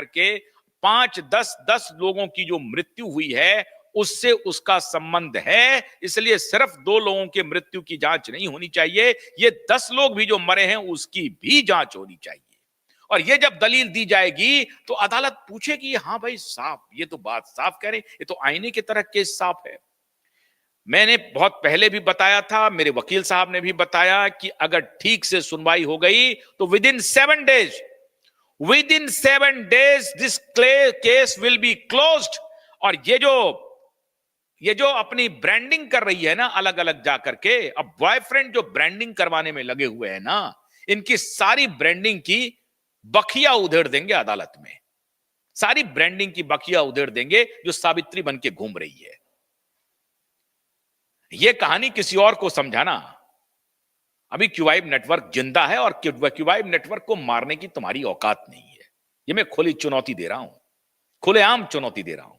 करके 5-10 लोगों की जो मृत्यु हुई है उससे उसका संबंध है, इसलिए सिर्फ 2 लोगों के मृत्यु की जांच नहीं होनी चाहिए, ये 10 लोग भी जो मरे हैं उसकी भी जांच होनी चाहिए। और ये जब दलील दी जाएगी तो अदालत पूछेगी, हाँ भाई साफ, ये तो बात साफ कह रहे, ये तो आईने की तरह केस साफ है। मैंने बहुत पहले भी बताया था, मेरे वकील साहब ने भी बताया कि अगर ठीक से सुनवाई हो गई तो with in 7 days this case will be closed. और ये जो अपनी ब्रांडिंग कर रही है ना अलग अलग जाकर के, अब बॉयफ्रेंड जो ब्रांडिंग करवाने में लगे हुए हैं ना, इनकी सारी ब्रांडिंग की बखिया उधेड़ देंगे अदालत में, सारी ब्रांडिंग की बखिया उधेड़ देंगे जो सावित्री बन के घूम रही है। यह कहानी किसी और को समझाना, अभी क्यूवाइब नेटवर्क जिंदा है और क्यूवाइब नेटवर्क को मारने की तुम्हारी औकात नहीं है। ये मैं खुली चुनौती दे रहा हूं, खुलेआम चुनौती दे रहा हूं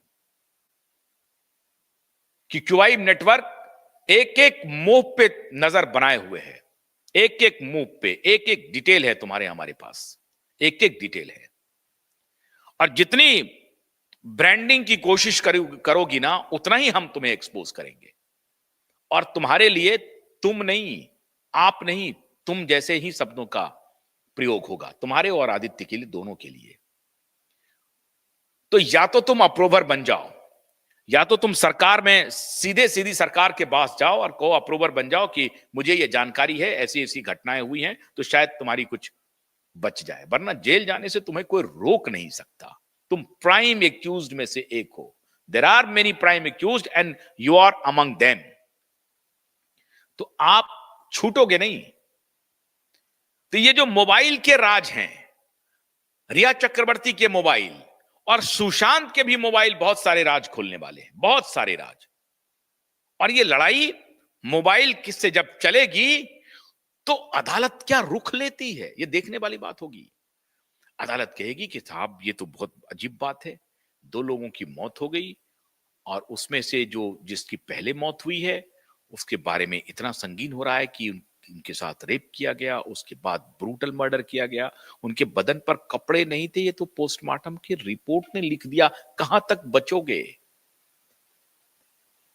कि क्यूवाइब नेटवर्क एक एक मूव पे नजर बनाए हुए है, एक एक मूव पे एक एक डिटेल है तुम्हारे हमारे पास, एक एक डिटेल है। और जितनी ब्रांडिंग की कोशिश करोगी ना उतना ही हम तुम्हें एक्सपोज करेंगे। और तुम्हारे लिए तुम नहीं, आप नहीं, तुम जैसे ही शब्दों का प्रयोग होगा, तुम्हारे और आदित्य के लिए, दोनों के लिए। तो या तो तुम अप्रूवर बन जाओ, या तो तुम सरकार में सीधी सरकार के पास जाओ और कहो, अप्रूवर बन जाओ कि मुझे ये जानकारी है, ऐसी ऐसी घटनाएं हुई हैं, तो शायद तुम्हारी कुछ बच जाए, वरना जेल जाने से तुम्हें कोई रोक नहीं सकता। तुम प्राइम एक्यूज्ड में से एक हो। There are many prime accused and you are among them. तो आप छूटोगे नहीं। तो ये जो मोबाइल के राज हैं, रिया चक्रवर्ती के मोबाइल और सुशांत के भी मोबाइल, बहुत सारे राज खोलने वाले हैं, बहुत सारे राज। और ये लड़ाई मोबाइल किससे जब चलेगी तो अदालत क्या रुख लेती है, ये देखने वाली बात होगी। अदालत कहेगी कि साहब ये तो बहुत अजीब बात है, 2 लोगों की मौत हो गई और उसमें से जो जिसकी पहले मौत हुई है उसके बारे में इतना संगीन हो रहा है कि उनके साथ रेप किया गया, उसके बाद ब्रूटल मर्डर किया गया, उनके बदन पर कपड़े नहीं थे, ये तो पोस्टमार्टम की रिपोर्ट ने लिख दिया। कहां तक बचोगे?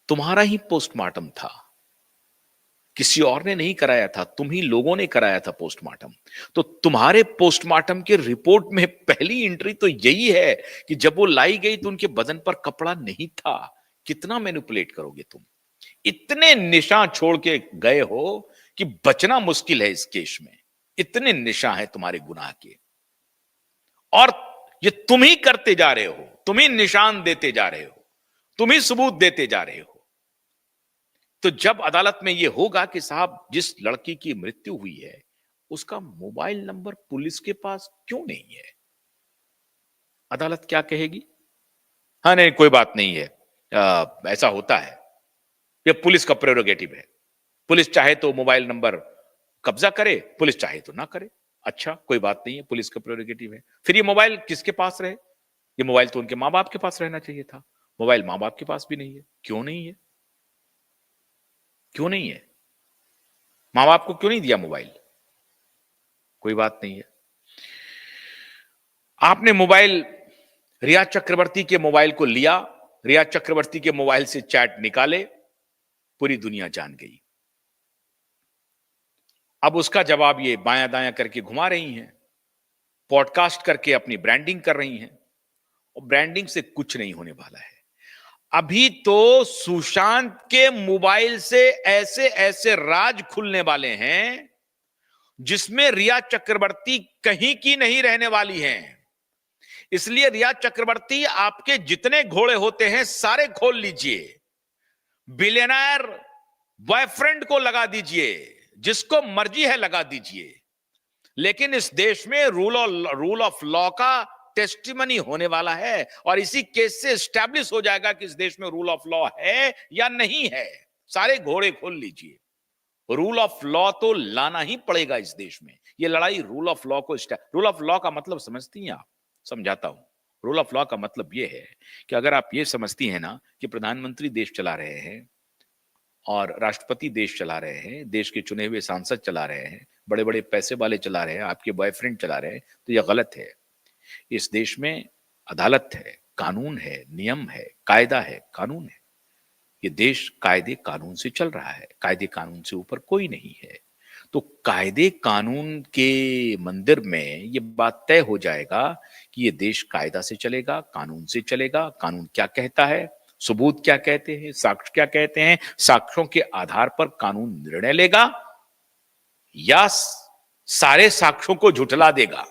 तुम्हारा ही पोस्टमार्टम था, किसी और ने नहीं कराया था, तुम ही लोगों ने कराया था पोस्टमार्टम। तो तुम्हारे पोस्टमार्टम की रिपोर्ट में पहली एंट्री तो यही है कि जब वो लाई गई तो उनके बदन पर कपड़ा नहीं था। कितना मैनिपुलेट करोगे तुम? इतने निशान छोड़ के गए हो कि बचना मुश्किल है इस केस में, इतने निशान है तुम्हारे गुनाह के, और ये तुम ही करते जा रहे हो, तुम ही निशान देते जा रहे हो, तुम ही सबूत देते जा रहे हो। तो जब अदालत में यह होगा कि साहब जिस लड़की की मृत्यु हुई है उसका मोबाइल नंबर पुलिस के पास क्यों नहीं है, अदालत क्या कहेगी? हाँ नहीं कोई बात नहीं है, ऐसा होता है, ये पुलिस का प्रेरोगेटिव है, पुलिस चाहे तो मोबाइल नंबर कब्जा करे, पुलिस चाहे तो ना करे। अच्छा कोई बात नहीं है, पुलिस का प्रेरोगेटिव है। फिर ये मोबाइल किसके पास रहे? ये मोबाइल तो उनके मां बाप के पास रहना चाहिए था, मोबाइल मां बाप के पास भी नहीं है। क्यों नहीं है? क्यों नहीं है? मां बाप को क्यों नहीं दिया मोबाइल? कोई बात नहीं है। आपने मोबाइल रिया चक्रवर्ती के मोबाइल को लिया, रिया चक्रवर्ती के मोबाइल से चैट निकाले, पूरी दुनिया जान गई। अब उसका जवाब ये बायां दायां करके घुमा रही हैं, पॉडकास्ट करके अपनी ब्रांडिंग कर रही हैं, और ब्रांडिंग से कुछ नहीं होने वाला है। अभी तो सुशांत के मोबाइल से ऐसे ऐसे राज खुलने वाले हैं जिसमें रिया चक्रवर्ती कहीं की नहीं रहने वाली हैं। इसलिए रिया चक्रवर्ती, आपके जितने घोड़े होते हैं सारे खोल लीजिए, बिलियनर बॉयफ्रेंड को लगा दीजिए, जिसको मर्जी है लगा दीजिए, लेकिन इस देश में रूल ऑफ लॉ का टेस्टिमनी होने वाला है और इसी केस से एस्टैब्लिश हो जाएगा कि इस देश में रूल ऑफ लॉ है या नहीं है। सारे घोड़े खोल लीजिए, रूल ऑफ लॉ तो लाना ही पड़ेगा इस देश में। ये लड़ाई रूल ऑफ लॉ को, रूल ऑफ लॉ का मतलब समझती हैं आप? समझाता हूं। रूल ऑफ लॉ का मतलब यह है कि अगर आप ये समझती हैं ना कि प्रधानमंत्री देश चला रहे हैं और राष्ट्रपति देश चला रहे हैं, देश के चुने हुए सांसद चला रहे हैं, बड़े बड़े पैसे वाले चला रहे हैं, आपके बॉयफ्रेंड चला रहे हैं, तो यह गलत है। इस देश में अदालत है, कानून है, नियम है, कायदा है, कानून है। ये देश कायदे कानून से चल रहा है, कायदे कानून से ऊपर कोई नहीं है। तो कायदे कानून के मंदिर में ये बात तय हो जाएगा कि ये देश कायदा से चलेगा, कानून से चलेगा, कानून क्या कहता है, सबूत क्या कहते हैं, साक्ष्य क्या कहते हैं, साक्ष्यों के आधार पर कानून निर्णय लेगा या सारे साक्ष्यों को झुठला देगा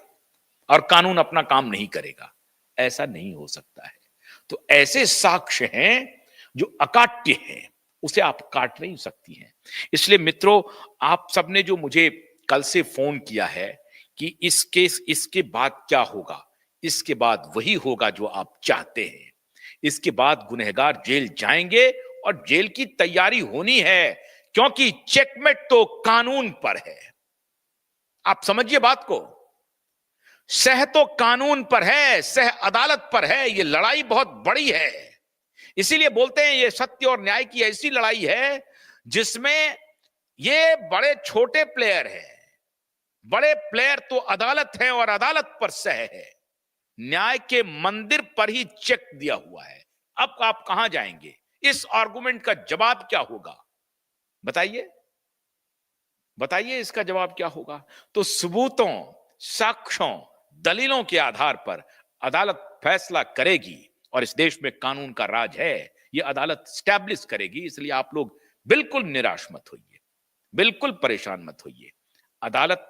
और कानून अपना काम नहीं करेगा। ऐसा नहीं हो सकता है। तो ऐसे साक्ष्य हैं जो अकाट्य हैं, उसे आप काट नहीं सकती हैं। इसलिए मित्रों, आप सबने जो मुझे कल से फोन किया है कि इस केस इसके बाद क्या होगा, इसके बाद वही होगा जो आप चाहते हैं। इसके बाद गुनहगार जेल जाएंगे और जेल की तैयारी होनी है, क्योंकि चेकमेट तो कानून पर है। आप समझिए बात को। सह तो कानून पर है, सह अदालत पर है। ये लड़ाई बहुत बड़ी है। इसीलिए बोलते हैं ये सत्य और न्याय की ऐसी लड़ाई है जिसमें ये बड़े छोटे प्लेयर हैं। बड़े प्लेयर तो अदालत है और अदालत पर सह है। न्याय के मंदिर पर ही चेक दिया हुआ है। अब आप कहां जाएंगे? इस आर्गुमेंट का जवाब क्या होगा? बताइए, बताइए इसका जवाब क्या होगा? तो सबूतों, साक्ष्यों, दलीलों के आधार पर अदालत फैसला करेगी और इस देश में कानून का राज है, यह अदालत स्टैब्लिश करेगी। इसलिए आप लोग बिल्कुल निराश मत होइए, बिल्कुल परेशान मत होइए। अदालत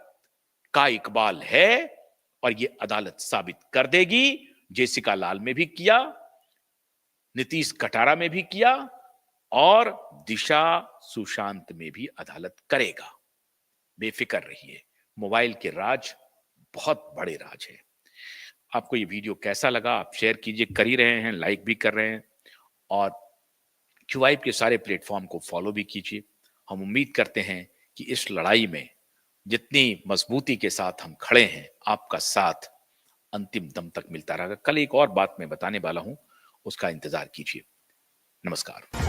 का इकबाल है और यह अदालत साबित कर देगी। जेसिका लाल में भी किया, नीतीश कटारा में भी किया और दिशा सुशांत में भी अदालत करेगा। बेफिक्र रहिए। मोबाइल के राज बहुत बड़े राज है। आपको ये वीडियो कैसा लगा? आप शेयर कीजिए, कर ही रहे हैं, लाइक भी कर रहे हैं और क्यूआईब के सारे प्लेटफॉर्म को फॉलो भी कीजिए। हम उम्मीद करते हैं कि इस लड़ाई में जितनी मजबूती के साथ हम खड़े हैं, आपका साथ अंतिम दम तक मिलता रहेगा। कल एक और बात मैं बताने वाला हूं, उसका इंतजार कीजिए। नमस्कार।